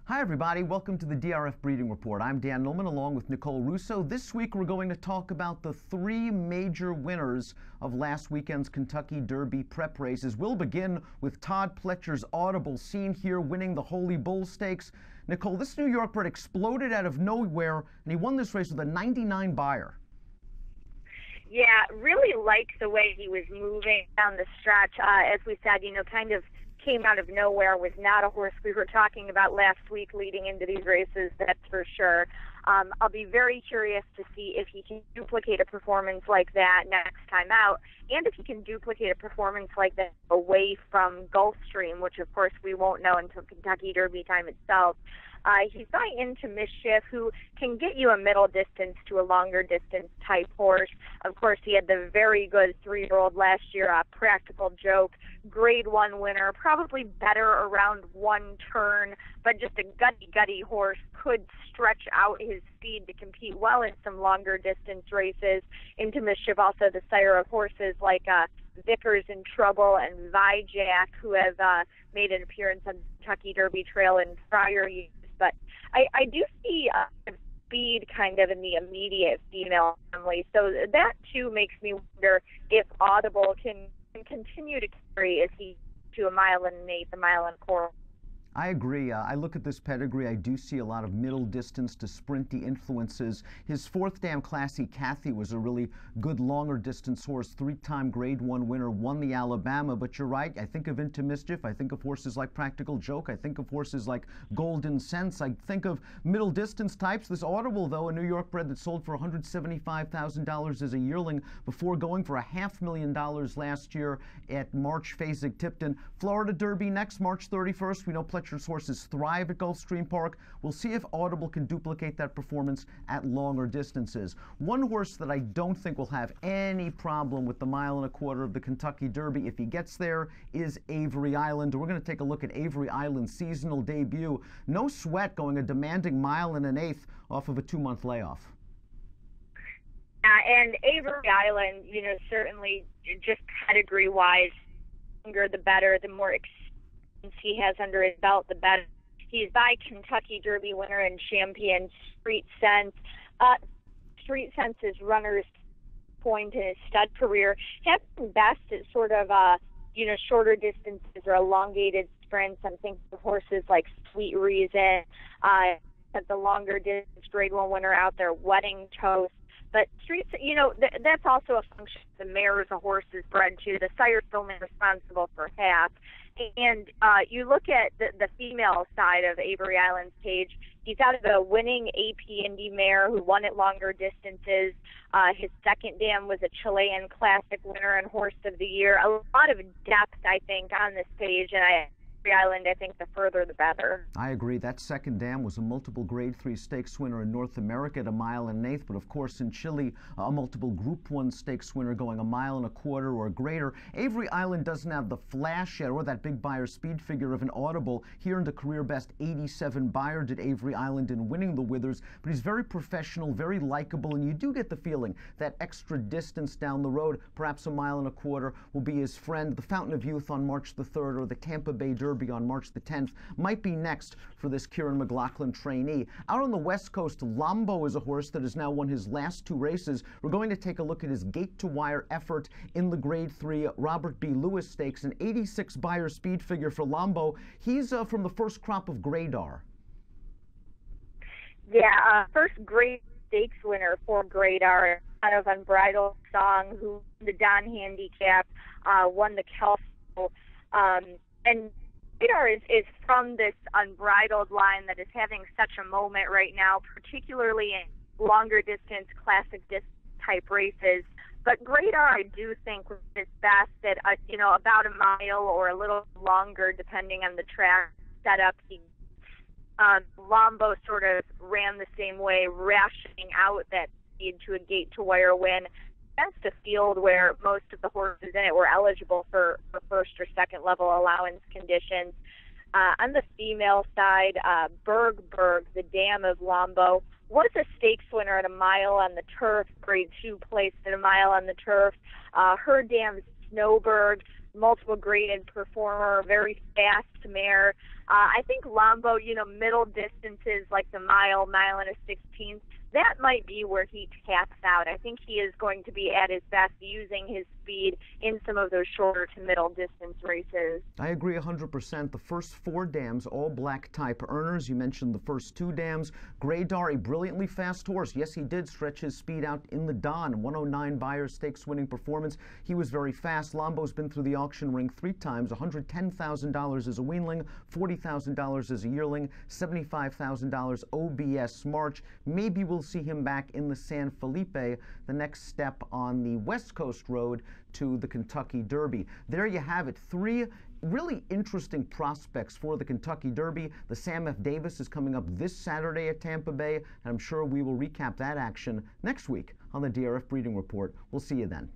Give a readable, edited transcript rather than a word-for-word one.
Hi everybody, welcome to the DRF Breeding Report. I'm Dan Illman along with Nicole Russo. This week we're going to talk about the three major winners of last weekend's Kentucky Derby prep races. We'll begin with Todd Pletcher's Audible, seen here winning the Holy Bull Stakes. Nicole, this New York bred exploded out of nowhere and he won this race with a 99 buyer. Yeah, really liked the way he was moving down the stretch. As we said, kind of came out of nowhere, was not a horse we were talking about last week leading into these races, that's for sure. I'll be very curious to see if he can duplicate a performance like that next time out, and if he can duplicate a performance like that away from Gulfstream, which of course we won't know until Kentucky Derby time itself. He's by Into Mischief, who can get you a middle distance to a longer distance type horse. Of course, he had the very good 3-year-old last year, Practical Joke, Grade 1 winner, probably better around one turn, but just a gutty horse, could stretch out his speed to compete well in some longer distance races. Into Mischief, also the sire of horses like Vickers in Trouble and Vijack, who have made an appearance on the Kentucky Derby Trail in prior years. But I do see speed kind of in the immediate female family. So that, too, makes me wonder if Audible can continue to carry as he to 1 1/8 miles, 1 1/4 miles. I agree. I look at this pedigree. I do see a lot of middle distance to sprinty influences. His fourth dam, Classy Cathy, was a really good longer distance horse. 3-time Grade 1 winner, won the Alabama. But you're right. I think of Into Mischief. I think of horses like Practical Joke. I think of horses like Golden Sense. I think of middle distance types. This Audible, though, a New York bred that sold for $175,000 as a yearling before going for $500,000 last year at March Fasig-Tipton. Florida Derby next, March 31st. We know Pletcher's horses thrive at Gulfstream Park. We'll see if Audible can duplicate that performance at longer distances. One horse that I don't think will have any problem with the 1 1/4 miles of the Kentucky Derby if he gets there is Avery Island. We're going to take a look at Avery Island's seasonal debut. No sweat, going a demanding 1 1/8 miles off of a 2-month layoff. And Avery Island, certainly just pedigree-wise, the longer the better, the more experience he has under his belt, the better. He's by Kentucky Derby winner and champion Street Sense. Street Sense's runner's point in his stud career have been best at sort of, shorter distances or elongated sprints. I'm thinking of horses like Sweet Reason, at the longer distance Grade 1 winner out there, Wedding Toast. But Street, that's also a function of the mares a horse is bred to. The sire's only responsible for half. And you look at the female side of Avery Island's page, he's out of a winning AP Indy mare who won at longer distances. His second dam was a Chilean Classic winner and Horse of the Year. A lot of depth, I think, on this page, and Avery Island, I think the further the better. I agree. That second dam was a multiple Grade 3 stakes winner in North America at 1 1/8 miles, but of course in Chile, a multiple Group 1 stakes winner going 1 1/4 miles or greater. Avery Island doesn't have the flash yet or that big buyer speed figure of an Audible. He earned a career best 87 buyer, did Avery Island, in winning the Withers, but he's very professional, very likable, and you do get the feeling that extra distance down the road, perhaps 1 1/4 miles, will be his friend. The Fountain of Youth on March the 3rd or the Tampa Bay Derby on March the 10th might be next for this Kieran McLaughlin trainee. Out on the West Coast, Lombo is a horse that has now won his last 2 races. We're going to take a look at his gate-to-wire effort in the Grade 3 Robert B. Lewis Stakes, an 86 buyer speed figure for Lombo. He's from the first crop of Gradar. Yeah, first Grade Stakes winner for Gradar, out of Unbridled Song, who won the Don Handicap, won the Kelso, and Gradar is from this unbridled line that is having such a moment right now, particularly in longer distance, classic distance type races. But Gradar, I do think, was his best at about 1 mile or a little longer, depending on the track setup. Lombo sort of ran the same way, rationing out that speed to a gate-to-wire win against a field where most of the horses in it were eligible for first or second level allowance conditions. On the female side, Berg, the dam of Lombo, was a stakes winner at 1 mile on the turf, Grade 2 placed at 1 mile on the turf. Her dam, Snowberg, multiple graded performer, very fast mare. I think Lombo, middle distances like the mile and a 16th, that might be where he taps out. I think he is going to be at his best using his speed in some of those shorter to middle distance races. I agree 100%. The first 4 dams, all black type earners. You mentioned the first 2 dams. Graydar, a brilliantly fast horse. Yes, he did stretch his speed out in the Don. 109 Buyer Stakes winning performance. He was very fast. Lombo's been through the auction ring 3 times. $110,000 as a weanling, $40,000 as a yearling, $75,000 OBS March. Maybe we'll see him back in the San Felipe, the next step on the West Coast road to the Kentucky Derby. There you have it. 3 really interesting prospects for the Kentucky Derby. The Sam F. Davis is coming up this Saturday at Tampa Bay, and I'm sure we will recap that action next week on the DRF Breeding Report. We'll see you then.